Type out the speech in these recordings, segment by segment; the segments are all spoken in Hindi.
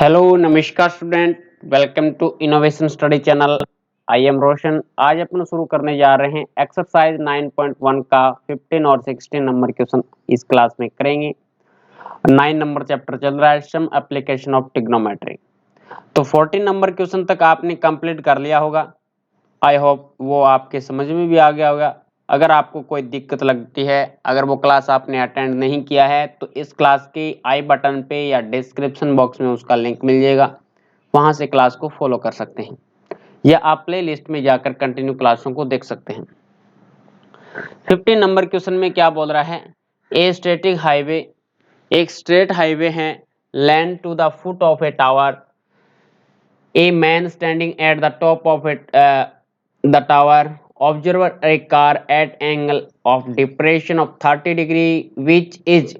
हेलो नमस्कार student. Welcome to innovation study channel. I am Roshan. आज अपन शुरू करने जा रहे हैं एक्सरसाइज 9.1 का 15 और 16 नंबर क्वेश्चन इस क्लास में करेंगे। 9 नंबर चैप्टर चल रहा है सम एप्लीकेशन ऑफ ट्रिग्नोमेट्री। तो 14 नंबर क्वेश्चन तक आपने कंप्लीट कर लिया होगा। आई होप वो आपके समझ में भी आ गया होगा। अगर आपको कोई दिक्कत लगती है, अगर वो क्लास आपने अटेंड नहीं किया है, तो इस क्लास के आई बटन पे या डिस्क्रिप्शन बॉक्स में उसका लिंक मिल जाएगा, वहां से क्लास को फॉलो कर सकते हैं या आप प्ले लिस्ट में जाकर कंटिन्यू क्लासों को देख सकते हैं। 15 नंबर क्वेश्चन में क्या बोल रहा है? ए स्टैटिक हाईवे, एक स्ट्रेट हाईवे है, land to the foot of a tower, a man standing at the top of the tower observe a car at angle of depression of 30 degree which is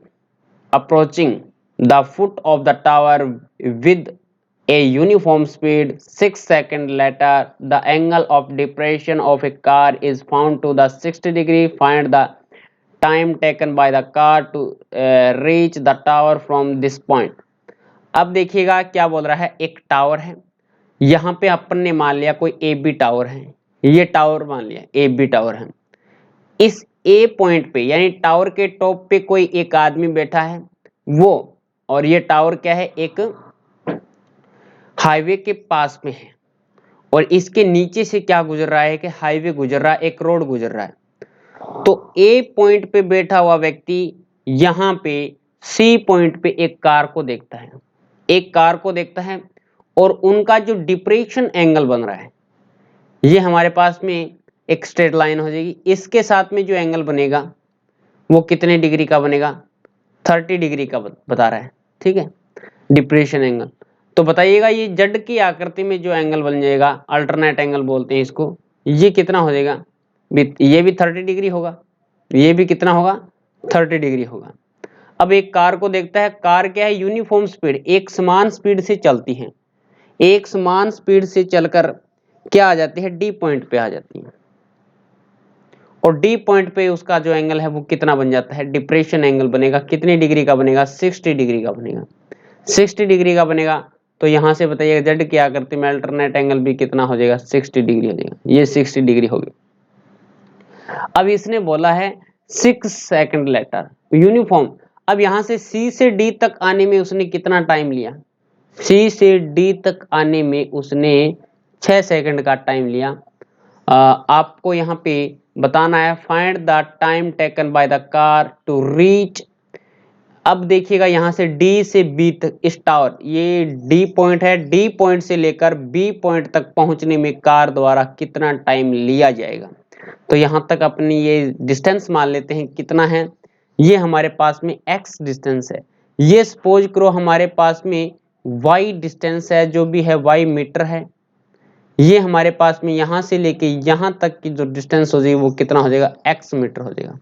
approaching the foot of the tower with a uniform speed. 6 seconds later the angle of depression of a car is found to the 60 degree. Find the time taken by the car to reach the tower from this point. अब देखिएगा क्या बोल रहा है। एक टावर है, यहाँ पे अपन ने मान लिया कोई ए बी टावर है, ये टावर मान लिया ए बी टावर है। इस ए पॉइंट पे यानी टावर के टॉप पे कोई एक आदमी बैठा है वो, और ये टावर क्या है, एक हाईवे के पास में है, और इसके नीचे से क्या गुजर रहा है कि हाईवे गुजर रहा है, एक रोड गुजर रहा है। तो ए पॉइंट पे बैठा हुआ व्यक्ति यहाँ पे सी पॉइंट पे एक कार को देखता है, एक कार को देखता है, और उनका जो डिप्रेशन एंगल बन रहा है, ये हमारे पास में एक स्ट्रेट लाइन हो जाएगी। इसके साथ में जो एंगल बनेगा वो कितने डिग्री का बनेगा? 30 डिग्री का बता रहा है, ठीक है, डिप्रेशन एंगल। तो बताइएगा ये जड की आकृति में जो एंगल बन जाएगा, अल्टरनेट एंगल बोलते हैं इसको, ये कितना हो जाएगा? ये भी 30 डिग्री होगा, ये भी कितना होगा? 30 डिग्री होगा। अब एक कार को देखता है, कार क्या है? यूनिफॉर्म स्पीड, एक समान स्पीड से चलती है, एक समान स्पीड से चलकर क्या आ जाती है? डी पॉइंट पे आ जाती है, और डी पॉइंट पे उसका जो एंगल है वो कितना बन जाता है? डिप्रेशन एंगल बनेगा। कितने डिग्री का बनेगा? 60 डिग्री का बनेगा। 60 डिग्री का बनेगा तो यहां से बताइएगा जेड की आकृति में अल्टरनेट एंगल भी कितना हो जाएगा? 60 डिग्री हो जाएगा। ये 60 डिग्री होगी। अब इसने बोला है 6 सेकंड लेटर यूनिफॉर्म। अब यहां से सी से डी तक आने में उसने कितना टाइम लिया? सी से डी तक आने में उसने 6 सेकंड का टाइम लिया। आपको यहाँ पे बताना है find the time taken by the car to reach. अब देखिएगा यहाँ से डी से बी तक इस टावर, ये डी पॉइंट है, डी पॉइंट से लेकर बी पॉइंट तक पहुंचने में कार द्वारा कितना टाइम लिया जाएगा। तो यहाँ तक अपनी ये डिस्टेंस मान लेते हैं, कितना है? ये हमारे पास में x डिस्टेंस है। ये सपोज करो हमारे पास में y डिस्टेंस है, जो भी है y मीटर है। ये हमारे पास में यहाँ से लेके यहाँ तक की जो डिस्टेंस हो जाएगी वो कितना हो जाएगा? x मीटर हो जाएगा।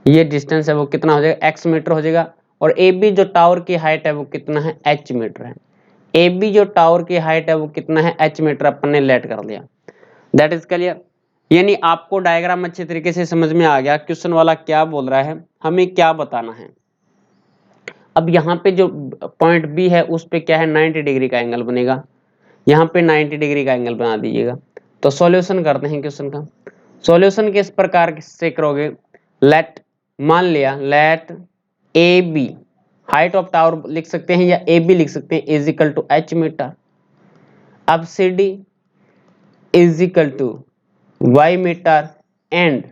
ये डिस्टेंस है वो कितना हो जाएगा? x मीटर हो जाएगा। और ए बी जो टावर की हाइट है वो कितना है? h मीटर है। ए बी जो टावर की हाइट है वो कितना है? h मीटर अपन ने लेट कर लिया। That is clear. यानी आपको डायग्राम अच्छे तरीके से समझ में आ गया क्वेश्चन वाला क्या बोल रहा है, हमें क्या बताना है। अब यहाँ पे जो पॉइंट बी है उस पे क्या है? 90 डिग्री का एंगल बनेगा। यहाँ पे 90 डिग्री का एंगल बना दीजिएगा। तो सॉल्यूशन करते हैं क्वेश्चन का। सॉल्यूशन किस प्रकार से करोगे? लेट, मान लिया let A B, height of tower लिख सकते हैं या ए बी लिख सकते हैं, is equal to h metre. अब C D is equal to y metre, and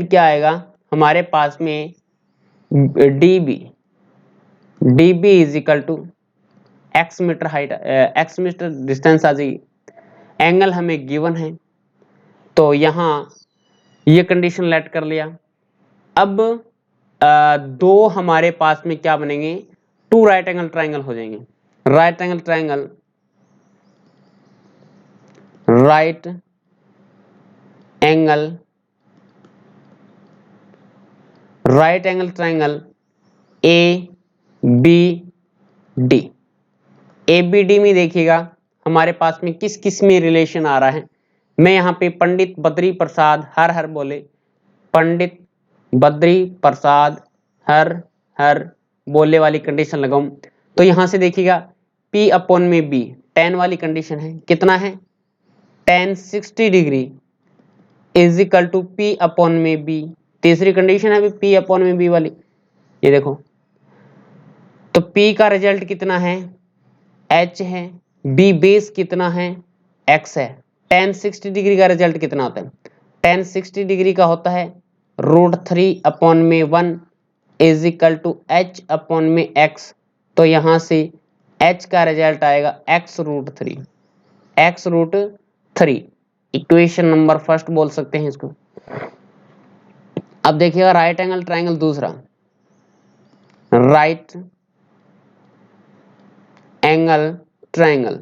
क्या आएगा हमारे पास में? D B is equal to x metre height, x metre distance आ जाएगी। एंगल हमें गिवन है तो यहाँ ये कंडीशन लेट कर लिया। अब दो हमारे पास में क्या बनेंगे? टू राइट एंगल ट्राइंगल हो जाएंगे। Right angle triangle, right angle triangle A B D. A B D में देखिएगा हमारे पास में किस किस में रिलेशन आ रहा है। मैं यहाँ पे पंडित बद्री प्रसाद हर हर बोले, पंडित बद्री प्रसाद हर हर बोले वाली कंडीशन लगाऊं तो यहां से देखिएगा P अपॉन में B tan वाली कंडीशन है, कितना है tan 60 degree is equal to P upon में B। तीसरी कंडीशन है अभी P अपॉन में B वाली, ये देखो तो P का रिजल्ट कितना है H है, B बेस कितना है X है। tan 60 डिग्री का रिजल्ट कितना होता है, tan 60 डिग्री का होता है √3 अपॉन में 1 is equal to H upon में X। तो यहां से H का रिजल्ट आएगा x√3, x√3 equation number first बोल सकते हैं इसको। अब देखिएगा राइट एंगल ट्रायंगल दूसरा, right angle triangle,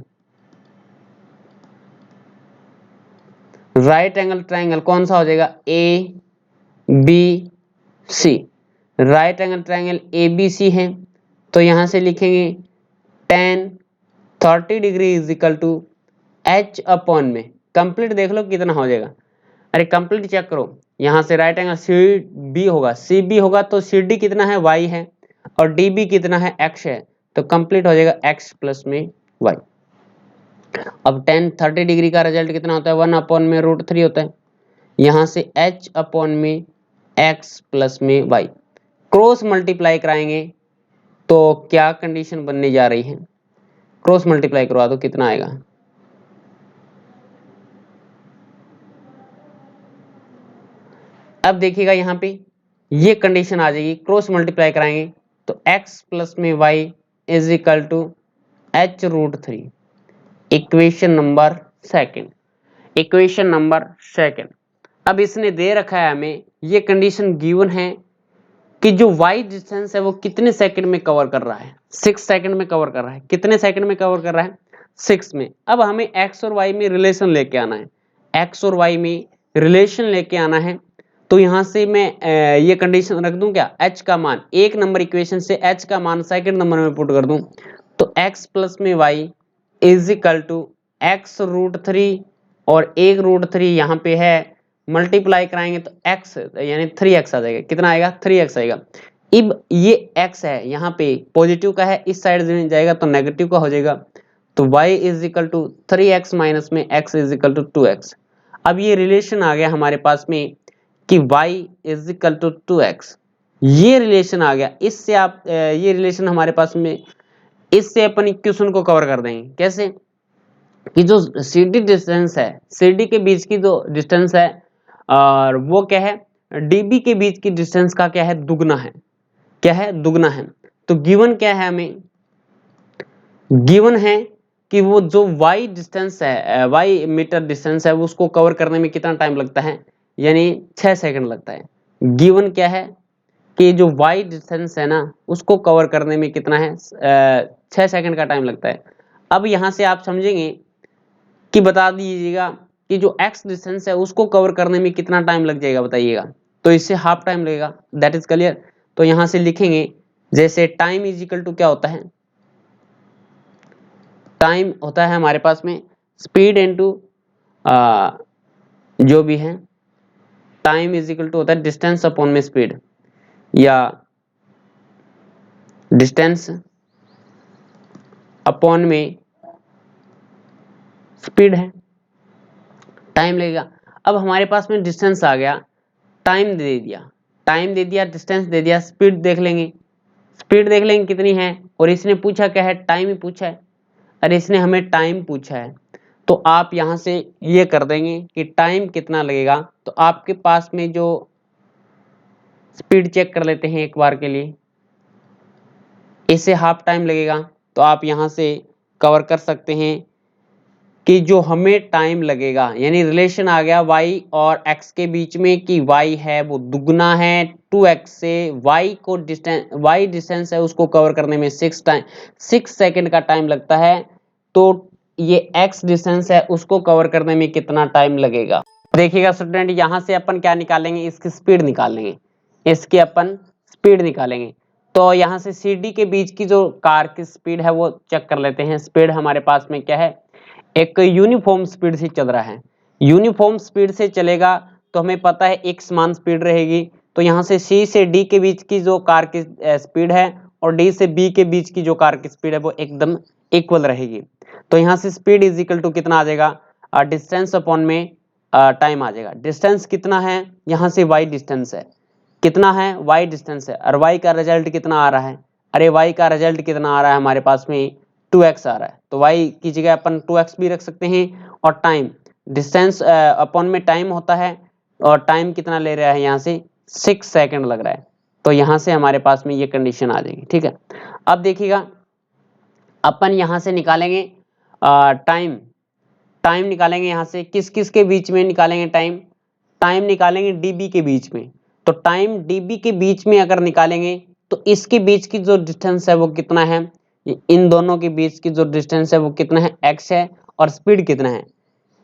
right angle triangle कौन सा हो जाएगा A B C. Right angle triangle A B C है तो यहां से लिखेंगे tan 30 degree is equal to H upon में, कंप्लीट देख लो कितना हो जाएगा, अरे कंप्लीट चेक करो, यहां से राइट एंगल सी बी होगा, सी बी होगा तो सी डी कितना है y है और डी बी कितना है x है, तो कंप्लीट हो जाएगा x प्लस में y। अब tan 30 डिग्री का रिजल्ट कितना होता है 1 अपॉन में √3 होता है, यहां से h अपॉन में x प्लस में y क्रॉस मल्टीप्लाई कराएंगे तो क्या कंडीशन बनने जा रही है, क्रॉस मल्टीप्लाई करवा दो कितना आएगा, अब देखिएगा यहाँ पे ये कंडीशन आ जाएगी, क्रॉस मल्टीप्लाई कराएंगे तो x प्लस में y is equal to h√3 equation number second, equation number second. अब इसने दे रखा है हमें, ये कंडीशन गिवन है कि जो y डिस्टेंस है वो कितने सेकंड में कवर कर रहा है, 6 सेकंड में कवर कर रहा है, कितने सेकंड में कवर कर रहा है 6 में। अब हमें x और y में रिलेशन लेके आना है, x और y में रिलेशन लेके आना है तो यहां से मैं ये कंडीशन रख दूं क्या, h का मान एक नंबर इक्वेशन से h का मान सेकंड नंबर में पुट कर दूं तो x प्लस में y is equal to x√3 और 1√3 यहाँ पे है, मल्टीप्लाई कराएंगे तो x यानी 3x आ जाएगा, कितना आएगा 3x आएगा। अब ये x है यहाँ पे पॉजिटिव का है, इस साइड में जाएगा तो नेगेटिव का हो जाएगा, तो y is equal to 3x minus में x is equal to 2x। अब ये रिलेशन आ गया हमारे पास में कि y is equal to 2x, ये रिलेशन आ गया, इससे आप ये रिलेशन हमारे पास में, इससे अपन इक्वेशन को कवर कर देंगे कैसे कि जो CD डिस्टेंस है, CD के बीच की जो डिस्टेंस है और वो क्या है DB के बीच की डिस्टेंस का क्या है दुगना है, क्या है दुगना है। तो गिवन क्या है हमें, गिवन है कि वो जो y डिस्टेंस है, y मीटर डिस्टेंस है उसको कवर करने में कितना टाइम लगता है, यानी 6 सेकंड लगता है। गिवन क्या है कि जो y डिस्टेंस है ना उसको कवर करने में कितना है 6 सेकंड का टाइम लगता है। अब यहां से आप समझेंगे कि बता दीजिएगा कि जो x डिस्टेंस है उसको कवर करने में कितना टाइम लग जाएगा बताइएगा, तो इससे हाफ टाइम लगेगा, दैट इज क्लियर। तो यहां से लिखेंगे जैसे टाइम इज इक्वल टू क्या होता है, टाइम होता है हमारे पास में स्पीड इनटू जो भी है, टाइम इज इक्वल टू होता है डिस्टेंस अपॉन में स्पीड, या डिस्टेंस अपॉन में स्पीड है, टाइम लगेगा। अब हमारे पास में डिस्टेंस आ गया, टाइम दे दिया, टाइम दे दिया, डिस्टेंस दे दिया, स्पीड देख लेंगे, स्पीड देख लेंगे कितनी है, और इसने पूछा क्या है टाइम ही पूछा है, अरे इसने हमें टाइम पूछा है तो आप यहां से ये कर देंगे कि टाइम कितना लगेगा, तो आपके पास में जो स्पीड चेक कर लेते हैं एक बार के लिए, इससे हाफ टाइम लगेगा, तो आप यहां से कवर कर सकते हैं कि जो हमें टाइम लगेगा, यानी रिलेशन आ गया y और x के बीच में कि y है वो दुगना है 2x से, y को डिस्टेंस है उसको कवर करने में 6 सेकंड का टाइम लगता है, तो ये x डिस्टेंस है उसको कवर करने में कितना टाइम लगेगा। देखिएगा स्टूडेंट यहां से अपन क्या निकालेंगे, इसकी स्पीड निकालेंगे, इसकी अपन स्पीड निकालेंगे। तो यहाँ से CD के बीच की जो कार की स्पीड है वो चेक कर लेते हैं। स्पीड हमारे पास में क्या है, एक यूनिफॉर्म स्पीड से चल रहा है, यूनिफॉर्म स्पीड से चलेगा तो हमें पता है एक समान स्पीड रहेगी, तो यहाँ से C से D के बीच की जो कार की स्पीड है और डी से बी के बीच की जो कार की स्पीड है वो एकदम इक्वल रहेगी। तो यहाँ से स्पीड इज इक्वल टू कितना आ जाएगा, डिस्टेंस अपॉन में टाइम आ जाएगा। डिस्टेंस कितना है, यहाँ से y डिस्टेंस है, कितना है y डिस्टेंस है, और y का रिजल्ट कितना आ रहा है, अरे y का रिजल्ट कितना आ रहा है हमारे पास में 2x आ रहा है। तो y की जगह अपन 2x भी रख सकते हैं। और टाइम, डिस्टेंस अपॉन में टाइम होता है, और टाइम कितना ले रहा है यहाँ से 6 सेकंड लग रहा है। तो यहाँ से हमारे पास में ये कंडीशन आ जाएगी। ठीक है, अब देखिएगा अपन यहाँ से निकालेंगे टाइम, टाइम निकालेंगे यहाँ से किस किस के बीच में निकालेंगे टाइम, टाइम निकालेंगे डीबी के बीच में। तो टाइम डीबी के बीच में अगर निकालेंगे तो इसके बीच की जो डिस्टेंस है वो कितना है, इन दोनों के बीच की जो डिस्टेंस है वो कितना है, x है, और स्पीड कितना है,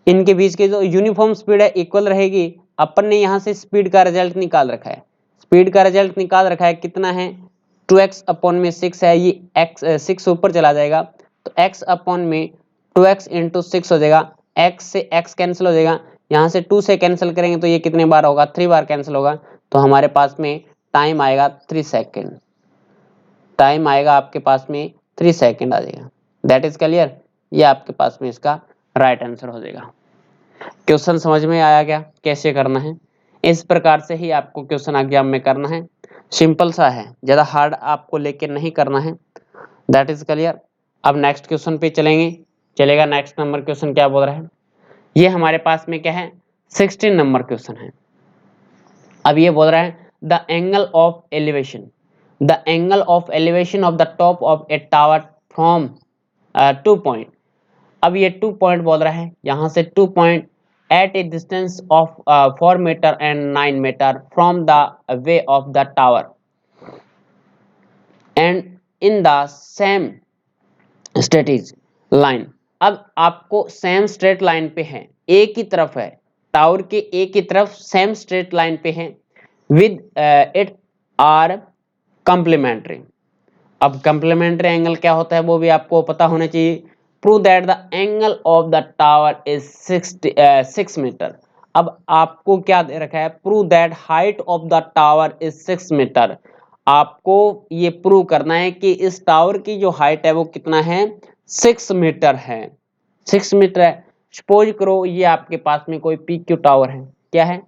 इनके बीच की जो यूनिफॉर्म स्पीड है इक्वल रहेगी। अपन ने यहाँ से स्पीड का रिजल्ट निकाल रखा है, स्पीड का रिजल्ट निकाल रखा है कितना है 2x अपॉन में 6 है, ये x 6 ऊपर चला जाएगा तो x अपॉन में 2x इंटू 6 हो जाएगा, x से x कैंसिल हो जाएगा, यहाँ से 2 से कैंसिल करेंगे तो ये कितने बार होगा, 3 बार कैंसिल होगा। तो हमारे पास में टाइम आएगा 3 सेकेंड, टाइम आएगा आपके पास में 3 सेकेंड आ जाएगा। दैट इज क्लियर, ये आपके पास में इसका राइट आंसर हो जाएगा। क्वेश्चन समझ में आया क्या कैसे करना है, इस प्रकार से ही आपको क्वेश्चन एग्जाम में करना है, सिंपल सा है, ज्यादा हार्ड आपको लेके नहीं करना है। That is clear. अब नेक्स्ट क्वेश्चन पे चलेंगे, चलेगा नेक्स्ट नंबर क्वेश्चन क्या बोल रहा है, ये हमारे पास में क्या है 16 नंबर क्वेश्चन है। अब ये बोल रहा है the angle of elevation, the angle of elevation of the top of a tower from 2 point. अब ये 2 पॉइंट बोल रहा है, यहाँ से 2 point at a distance of 4 meter and 9 meter from the way of the tower and in the same straight line। अब आपको सेम स्ट्रेट लाइन पे है, एक ही तरफ है, टावर के एक ही तरफ सेम स्ट्रेट लाइन पे है, विद इट आर कंप्लीमेंट्री। अब कंप्लीमेंट्री एंगल क्या होता है वो भी आपको पता होना चाहिए। Prove that the angle of the tower is 6 metre. अब आपको क्या दे रखा है, prove that height of the tower is 6 metre. आपको ये प्रूव करना है कि इस टावर की जो हाइट है वो कितना है 6 मीटर है, 6 मीटर है। सपोज करो ये आपके पास में कोई पी क्यू टावर है, क्या है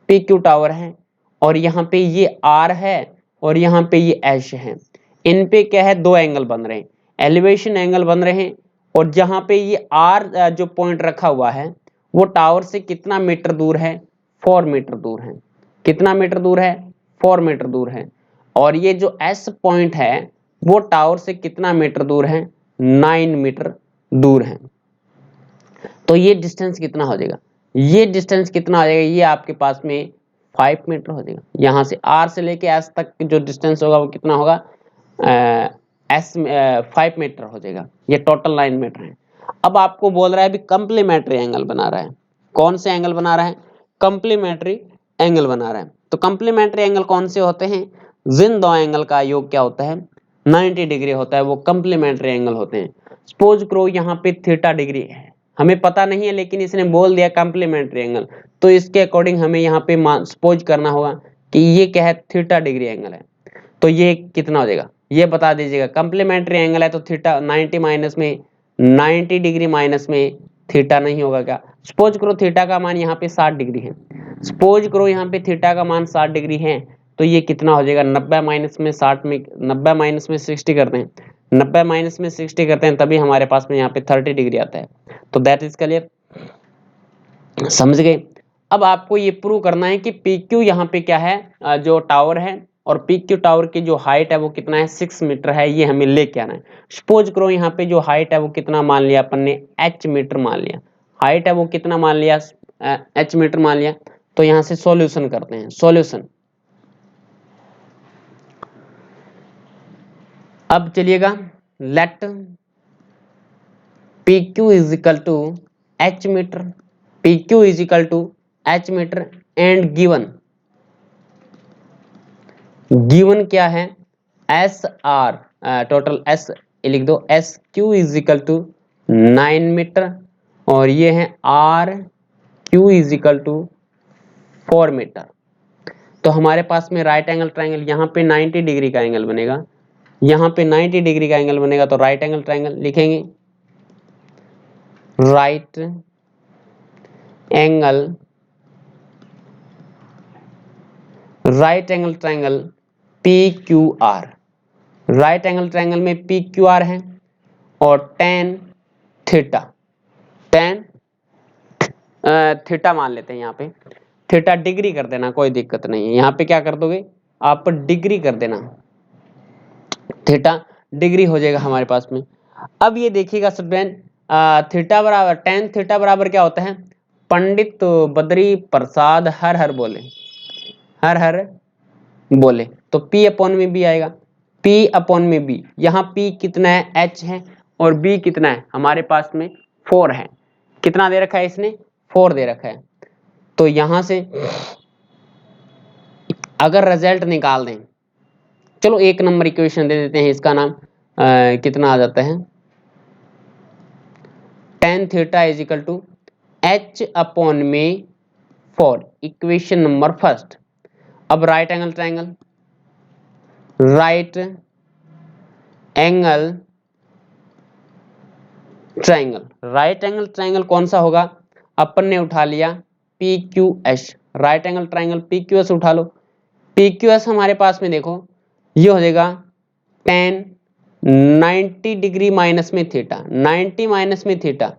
पी क्यू टावर है, और यहाँ पे ये आर है और यहाँ पे ये एच है। इन पे क्या है दो एंगल बन रहे हैं, एलिवेशन एंगल बन रहे हैं, और जहां पे ये आर जो पॉइंट रखा हुआ है वो टावर से कितना मीटर दूर है, 4 मीटर दूर है। कितना मीटर दूर है, 4 मीटर दूर है। और ये जो एस पॉइंट है वो टावर से कितना मीटर दूर है, 9 मीटर दूर है। तो ये डिस्टेंस कितना हो जाएगा, ये डिस्टेंस कितना हो जाएगा, ये आपके पास में 5 मीटर हो जाएगा। यहाँ से आर से लेके एस तक जो डिस्टेंस होगा वो कितना होगा, एस 5 मीटर हो जाएगा, ये टोटल 9 मीटर है। अब आपको बोल रहा है अभी कंप्लीमेंट्री एंगल बना रहा है, कौन से एंगल बना रहा है, कंप्लीमेंट्री एंगल बना रहा है। तो कंप्लीमेंट्री एंगल कौन से होते हैं, जिन दो एंगल का योग क्या होता है 90 डिग्री होता है, वो कंप्लीमेंट्री एंगल होते हैं। सपोज करो यहाँ पे थीटा डिग्री है, हमें पता नहीं है लेकिन इसने बोल दिया कंप्लीमेंट्री एंगल, तो इसके अकॉर्डिंग हमें यहाँ पे सपोज करना होगा कि ये क्या है थीटा डिग्री एंगल है। तो ये कितना हो जाएगा ये बता दीजिएगा, कंप्लीमेंट्री एंगल है तो थीटा 90 माइनस में 90 डिग्री माइनस में थीटा नहीं होगा क्या। सपोज करो थीटा का मान यहाँ पे 60 डिग्री है, सपोज करो यहाँ पे थीटा का मान 60 डिग्री है, तो ये कितना हो जाएगा 90 माइनस में 60 में 90 माइनस में 60 करते हैं, 90 माइनस में 60 करते हैं तभी हमारे पास में यहाँ पे 30 डिग्री आता है। तो दैट इज क्लियर, समझ गए। अब आपको ये प्रूव करना है कि पी क्यू यहाँ पे क्या है, जो टावर है, और पी क्यू टावर की जो हाइट है वो कितना है 6 मीटर है, ये हमें लेके आना है। सपोज करो यहाँ पे जो हाइट है वो कितना मान लिया अपन ने h मीटर मान लिया, हाइट है वो कितना मान लिया h मीटर मान लिया। तो यहाँ से सॉल्यूशन करते हैं, सॉल्यूशन। अब चलिएगा let P Q is equal to h metre, P Q is equal to h metre and given क्या है एस आर, टोटल एस लिख दो, S Q is equal to 9 metre, और ये है R Q is equal to 4 metre. तो हमारे पास में राइट एंगल ट्राइंगल यहाँ पे 90 डिग्री का एंगल बनेगा, यहाँ पे 90 डिग्री का एंगल बनेगा तो राइट एंगल ट्रायंगल लिखेंगे, right angle triangle PQR। Right angle triangle में PQR है और tan थीटा मान लेते हैं। यहाँ पे थीटा डिग्री कर देना, कोई दिक्कत नहीं है। यहाँ पे क्या कर दोगे आप, डिग्री कर देना, थीटा डिग्री हो जाएगा हमारे पास में। अब ये देखिएगा स्टूडेंट, थीटा बराबर tan थीटा बराबर क्या होता है, पंडित बद्री प्रसाद हर हर बोले, हर हर बोले, तो P अपॉन में B आएगा, P अपॉन में B। यहाँ P कितना है, H है, और B कितना है हमारे पास में 4 है। कितना दे रखा है इसने, 4 दे रखा है। तो यहां से अगर रिजल्ट निकाल दें, चलो एक नंबर इक्वेशन दे देते हैं, इसका नाम कितना आ जाता है, tan theta is equal to H upon में 4, इक्वेशन नंबर फर्स्ट। अब राइट एंगल ट्रायंगल कौन सा होगा, अपन ने उठा लिया PQS, right angle triangle PQS उठा लो। PQS हमारे पास में देखो ये हो जाएगा tan 90 डिग्री माइनस में थीटा, 90 माइनस में थीटा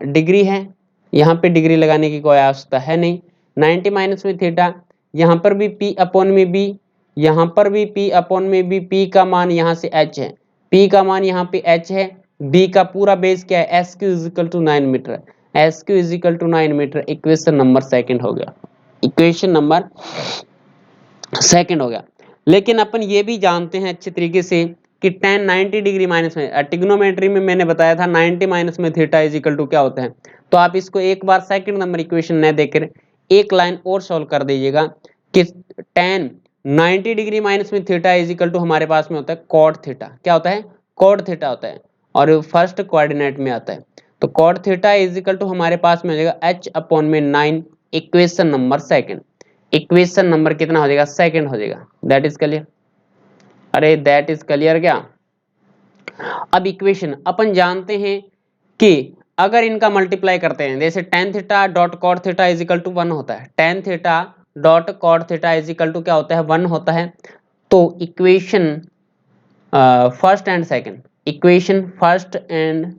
डिग्री है, यहाँ पे डिग्री लगाने की कोई आवश्यकता है नहीं। 90 माइनस में थीटा, यहाँ पर भी P अपॉन में B, यहाँ पर भी P अपॉन में B, P का मान यहाँ से H है, P का मान यहाँ पे H है, B का पूरा बेस क्या है, SQ is equal to 9 metre, SQ is equal to 9 metre, equation number second हो गया, इक्वेशन नंबर सेकंड हो गया। लेकिन अपन ये भी जानते हैं अच्छे तरीके से कि tan 90 डिग्री माइनस में, ट्रिग्नोमेट्री में मैंने बताया था 90 माइनस में थीटा इज इक्वल टू क्या होता है। तो आप इसको एक बार सेकंड नंबर इक्वेशन न देकर एक लाइन और सॉल्व कर दीजिएगा कि tan 90 डिग्री माइनस में थीटा इज इक्वल टू हमारे पास में होता है cot थीटा। क्या होता है, cot थीटा होता है, और फर्स्ट कोऑर्डिनेट में आता है। तो cot theta is equal to हमारे पास में हो जाएगा h अपॉन में 9, equation number second. Equation number कितना हो जाएगा, सेकंड हो जाएगा। दैट इज क्लियर, अरे दैट इज क्लियर क्या। अब इक्वेशन अपन जानते हैं कि अगर इनका मल्टीप्लाई करते हैं, जैसे tan theta dot cot theta is equal to 1 होता है, tan theta dot cot theta is equal to क्या होता है, 1 होता है। तो equation first and second, equation first and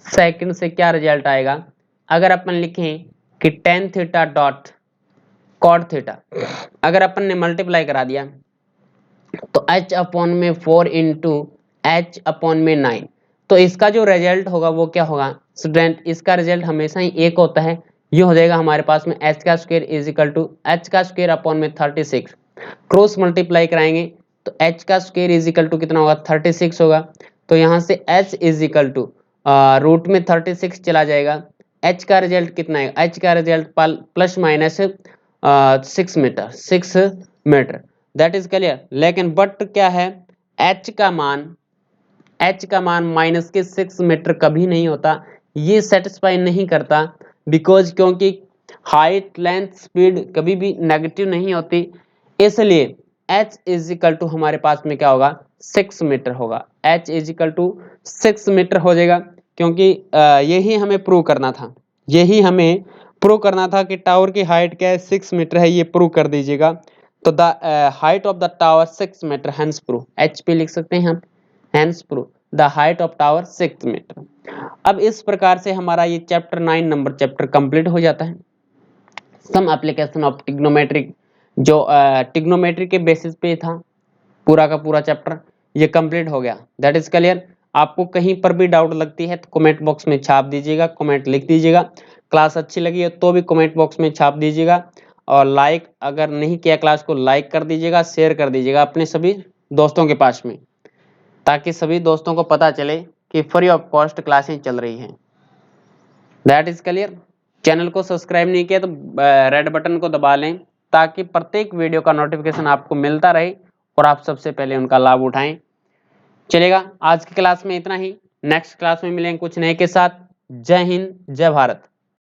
second से क्या रिजल्ट आएगा, अगर अपन लिखें कि tan theta dot cot theta, अगर अपन ने मल्टीप्लाई करा दिया तो h अपॉन में 4 इंटू एच अपॉन में 9, तो इसका जो रिजल्ट होगा वो क्या होगा स्टूडेंट, इसका रिजल्ट हमेशा ही एक होता है। ये हो जाएगा हमारे पास में h का square is equal to H का स्क्वायर अपॉन में 36, क्रॉस मल्टीप्लाई कराएंगे तो h का स्क्वायर इज इक्वल टू कितना होगा, 36 होगा। तो यहाँ से h is equal to root में 36 चला जाएगा, h का रिजल्ट कितना है, h का result plus minus 6 metre, that is clear. लेकिन बट क्या है, h का मान माइनस के 6 मीटर कभी नहीं होता, ये सेटिस्फाई नहीं करता, बिकॉज क्योंकि हाइट लेंथ स्पीड कभी भी नेगेटिव नहीं होती, इसलिए h इज इक्वल टू हमारे पास में क्या होगा, 6 मीटर होगा, h is equal to 6 metre हो जाएगा। क्योंकि यही हमें प्रूव करना था, यही हमें प्रूव करना था कि टावर की हाइट क्या है, 6 मीटर है, ये प्रूव कर दीजिएगा। तो the height of the tower 6 metre, hence prove, H पे लिख सकते हैं हम, hence prove the height of tower 6 metre. अब इस प्रकार से हमारा ये चैप्टर 9 नंबर चैप्टर कंप्लीट हो जाता है। सम एप्लीकेशन ऑफ ट्रिग्नोमेट्रिक, जो ट्रिग्नोमेट्री के बेसिस पे था पूरा का पूरा चैप्टर, ये कंप्लीट हो गया। That is clear. आपको कहीं पर भी डाउट लगती है तो कमेंट बॉक्स में छाप दीजिएगा, कमेंट लिख दीजिएगा। क्लास अच्छी लगी है तो भी कमेंट बॉक्स में छाप दीजिएगा, और लाइक अगर नहीं किया क्लास को लाइक कर दीजिएगा, शेयर कर दीजिएगा अपने सभी दोस्तों के पास में, ताकि सभी दोस्तों को पता चले कि फ्री ऑफ कॉस्ट क्लासें चल रही हैं। That is clear. चैनल को सब्सक्राइब नहीं किया तो रेड बटन को दबा लें, ताकि प्रत्येक वीडियो का नोटिफिकेशन आपको मिलता रहे और आप सबसे पहले उनका लाभ उठाएं। चलेगा, आज की क्लास में इतना ही, नेक्स्ट क्लास में मिलेंगे कुछ नए के साथ। जय हिंद, जय भारत।